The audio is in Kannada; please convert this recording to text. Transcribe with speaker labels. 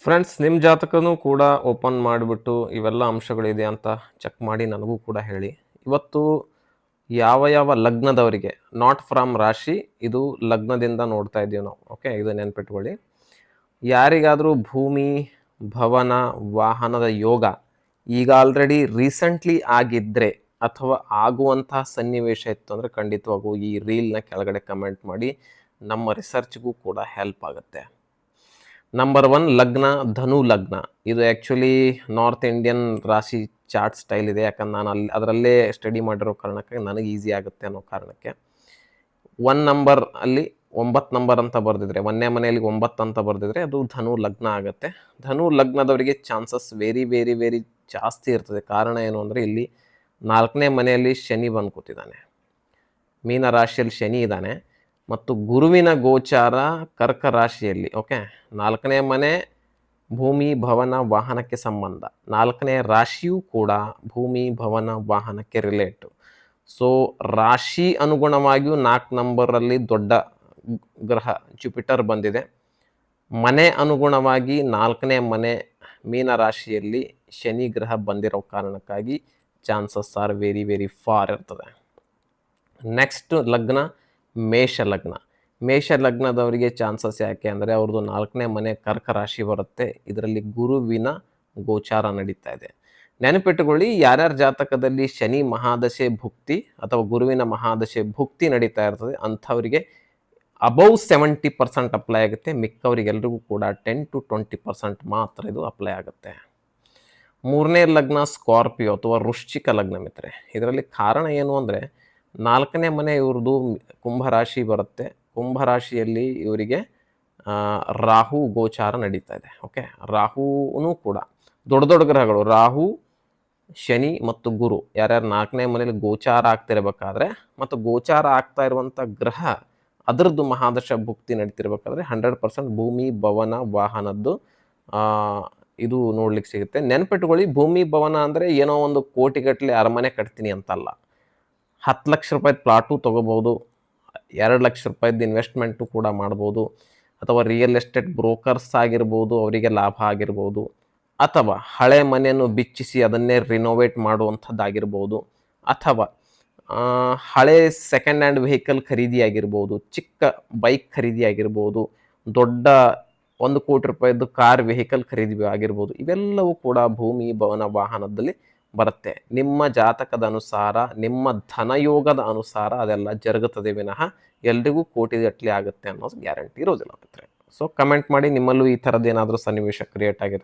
Speaker 1: ಫ್ರೆಂಡ್ಸ್, ನಿಮ್ಮ ಜಾತಕನೂ ಕೂಡ ಓಪನ್ ಮಾಡಿಬಿಟ್ಟು ಇವೆಲ್ಲ ಅಂಶಗಳಿದೆ ಅಂತ ಚೆಕ್ ಮಾಡಿ ನನಗೂ ಕೂಡ ಹೇಳಿ. ಇವತ್ತು ಯಾವ ಯಾವ ಲಗ್ನದವರಿಗೆ, ನಾಟ್ ಫ್ರಮ್ ರಾಶಿ, ಇದು ಲಗ್ನದಿಂದ ನೋಡ್ತಾ ಇದ್ದೀವಿ ನಾವು. ಓಕೆ, ಇದು ನೆನ್ಪಿಟ್ಕೊಳ್ಳಿ. ಯಾರಿಗಾದರೂ ಭೂಮಿ, ಭವನ, ವಾಹನದ ಯೋಗ ಈಗ ಆಲ್ರೆಡಿ ರೀಸೆಂಟ್ಲಿ ಆಗಿದ್ದರೆ ಅಥವಾ ಆಗುವಂತಹ ಸನ್ನಿವೇಶ ಇತ್ತು ಅಂದರೆ ಖಂಡಿತವಾಗೂ ಈ ರೀಲ್ನ ಕೆಳಗಡೆ ಕಮೆಂಟ್ ಮಾಡಿ. ನಮ್ಮ ರಿಸರ್ಚ್ಗೂ ಕೂಡ ಹೆಲ್ಪ್ ಆಗುತ್ತೆ. ನಂಬರ್ 1 ಲಗ್ನ ಧನು ಲಗ್ನ. ಇದು ಆ್ಯಕ್ಚುಲಿ ನಾರ್ತ್ ಇಂಡಿಯನ್ ರಾಶಿ ಚಾರ್ಟ್ ಸ್ಟೈಲ್ ಇದೆ. ಯಾಕಂದ್ರೆ ನಾನು ಅದರಲ್ಲೇ ಸ್ಟಡಿ ಮಾಡಿರೋ ಕಾರಣಕ್ಕೆ ನನಗೆ ಈಸಿ ಆಗುತ್ತೆ ಅನ್ನೋ ಕಾರಣಕ್ಕೆ 1 ನಂಬರ್ ಅಲ್ಲಿ 9 ನಂಬರ್ ಅಂತ ಬರೆದಿದ್ರೆ, 1ನೇ ಮನೆಯಲ್ಲಿ 9 ಅಂತ ಬರೆದಿದ್ರೆ ಅದು ಧನು ಲಗ್ನ ಆಗುತ್ತೆ. ಧನು ಲಗ್ನದವರಿಗೆ ಚಾನ್ಸಸ್ ವೆರಿ ವೆರಿ ವೆರಿ ಜಾಸ್ತಿ ಇರ್ತದೆ. ಕಾರಣ ಏನು ಅಂದರೆ ಇಲ್ಲಿ 4ನೇ ಮನೆಯಲ್ಲಿ ಶನಿ ಬಂದು ಕೂತಿದ್ದಾನೆ, ಮೀನ ರಾಶಿಯಲ್ಲಿ ಶನಿ ಇದ್ದಾನೆ ಮತ್ತು ಗುರುವಿನ ಗೋಚಾರ ಕರ್ಕ ರಾಶಿಯಲ್ಲಿ. ಓಕೆ, 4ನೇ ಮನೆ ಭೂಮಿ, ಭವನ, ವಾಹನಕ್ಕೆ ಸಂಬಂಧ. 4ನೇ ರಾಶಿಯೂ ಕೂಡ ಭೂಮಿ, ಭವನ, ವಾಹನಕ್ಕೆ ರಿಲೇಟು. ಸೊ ರಾಶಿ ಅನುಗುಣವಾಗಿಯೂ 4 ನಂಬರಲ್ಲಿ ದೊಡ್ಡ ಗ್ರಹ ಜುಪಿಟರ್ ಬಂದಿದೆ. ಮನೆ ಅನುಗುಣವಾಗಿ 4ನೇ ಮನೆ ಮೀನ ರಾಶಿಯಲ್ಲಿ ಶನಿ ಗ್ರಹ ಬಂದಿರೋ ಕಾರಣಕ್ಕಾಗಿ chances are very very far ಇರ್ತದೆ. ನೆಕ್ಸ್ಟ್ ಲಗ್ನ ಮೇಷ ಲಗ್ನ. ಮೇಷ ಲಗ್ನದವರಿಗೆ ಚಾನ್ಸಸ್ ಯಾಕೆ ಅಂದರೆ ಅವ್ರದ್ದು 4ನೇ ಮನೆ ಕರ್ಕ ರಾಶಿ ಬರುತ್ತೆ. ಇದರಲ್ಲಿ ಗುರುವಿನ ಗೋಚಾರ ನಡೀತಾ ಇದೆ. ನೆನಪಿಟ್ಟುಕೊಳ್ಳಿ, ಯಾರ್ಯಾರ ಜಾತಕದಲ್ಲಿ ಶನಿ ಮಹಾದಶೆ ಭುಕ್ತಿ ಅಥವಾ ಗುರುವಿನ ಮಹಾದಶೆ ಭುಕ್ತಿ ನಡೀತಾ ಇರ್ತದೆ ಅಂಥವರಿಗೆ ಅಬೌವ್ 70% ಅಪ್ಲೈ ಆಗುತ್ತೆ. ಮಿಕ್ಕವರಿಗೆಲ್ರಿಗೂ ಕೂಡ 10 to 20% ಮಾತ್ರ ಇದು ಅಪ್ಲೈ ಆಗುತ್ತೆ. 3ನೇ ಲಗ್ನ ಸ್ಕಾರ್ಪಿಯೋ ಅಥವಾ ವೃಶ್ಚಿಕ ಲಗ್ನ ಮಿತ್ರೆ. ಇದರಲ್ಲಿ ಕಾರಣ ಏನು ಅಂದರೆ 4ನೇ ಮನೆ ಇವ್ರದ್ದು ಕುಂಭರಾಶಿ ಬರುತ್ತೆ. ಕುಂಭರಾಶಿಯಲ್ಲಿ ಇವರಿಗೆ ರಾಹು ಗೋಚಾರ ನಡೀತಾ ಇದೆ. ಓಕೆ, ರಾಹುನೂ ಕೂಡ ದೊಡ್ಡ ದೊಡ್ಡ ಗ್ರಹಗಳು, ರಾಹು, ಶನಿ ಮತ್ತು ಗುರು ಯಾರ್ಯಾರು 4ನೇ ಮನೇಲಿ ಗೋಚಾರ ಆಗ್ತಿರ್ಬೇಕಾದ್ರೆ ಮತ್ತು ಗೋಚಾರ ಆಗ್ತಾ ಇರುವಂಥ ಗ್ರಹ ಅದರದ್ದು ಮಹಾದಶ ಭುಕ್ತಿ ನಡೀತಿರ್ಬೇಕಾದ್ರೆ 100% ಭೂಮಿ, ಭವನ, ವಾಹನದ್ದು ಇದು ನೋಡ್ಲಿಕ್ಕೆ ಸಿಗುತ್ತೆ. ನೆನ್ಪಿಟ್ಕೊಳ್ಳಿ, ಭೂಮಿ ಭವನ ಅಂದರೆ ಏನೋ ಒಂದು ಕೋಟಿಗಟ್ಟಲೆ ಅರಮನೆ ಕಟ್ತೀನಿ ಅಂತಲ್ಲ. 10 ಲಕ್ಷ ರೂಪಾಯಿ ಪ್ಲಾಟು ತೊಗೋಬೋದು, 2 ಲಕ್ಷ ರೂಪಾಯಿದ್ದು ಇನ್ವೆಸ್ಟ್ಮೆಂಟು ಕೂಡ ಮಾಡ್ಬೋದು, ಅಥವಾ ರಿಯಲ್ ಎಸ್ಟೇಟ್ ಬ್ರೋಕರ್ಸ್ ಆಗಿರ್ಬೋದು, ಅವರಿಗೆ ಲಾಭ ಆಗಿರ್ಬೋದು, ಅಥವಾ ಹಳೆ ಮನೆಯನ್ನು ಬಿಚ್ಚಿಸಿ ಅದನ್ನೇ ರಿನೋವೇಟ್ ಮಾಡುವಂಥದ್ದಾಗಿರ್ಬೋದು, ಅಥವಾ ಹಳೆ ಸೆಕೆಂಡ್ ಹ್ಯಾಂಡ್ ವೆಹಿಕಲ್ ಖರೀದಿ ಆಗಿರ್ಬೋದು, ಚಿಕ್ಕ ಬೈಕ್ ಖರೀದಿ ಆಗಿರ್ಬೋದು, ದೊಡ್ಡ 1 ಕೋಟಿ ರೂಪಾಯಿದ್ದು ಕಾರ್ ವೆಹಿಕಲ್ ಖರೀದಿ ಆಗಿರ್ಬೋದು. ಇವೆಲ್ಲವೂ ಕೂಡ ಭೂಮಿ, ಭವನ, ವಾಹನದಲ್ಲಿ ಬರುತ್ತೆ. ನಿಮ್ಮ ಜಾತಕದ ಅನುಸಾರ, ನಿಮ್ಮ ಧನಯೋಗದ ಅನುಸಾರ ಅದೆಲ್ಲ ಜರುಗುತ್ತದೆ ವಿನಃ ಎಲ್ರಿಗೂ ಕೋಟಿಗಟ್ಟಲೆ ಆಗುತ್ತೆ ಅನ್ನೋದು ಗ್ಯಾರಂಟಿ ಇರೋದಿಲ್ಲ. ಸೊ ಕಮೆಂಟ್ ಮಾಡಿ, ನಿಮ್ಮಲ್ಲೂ ಈ ಥರದ್ದೇನಾದರೂ ಸನ್ನಿವೇಶ ಕ್ರಿಯೇಟ್ ಆಗಿದೆ.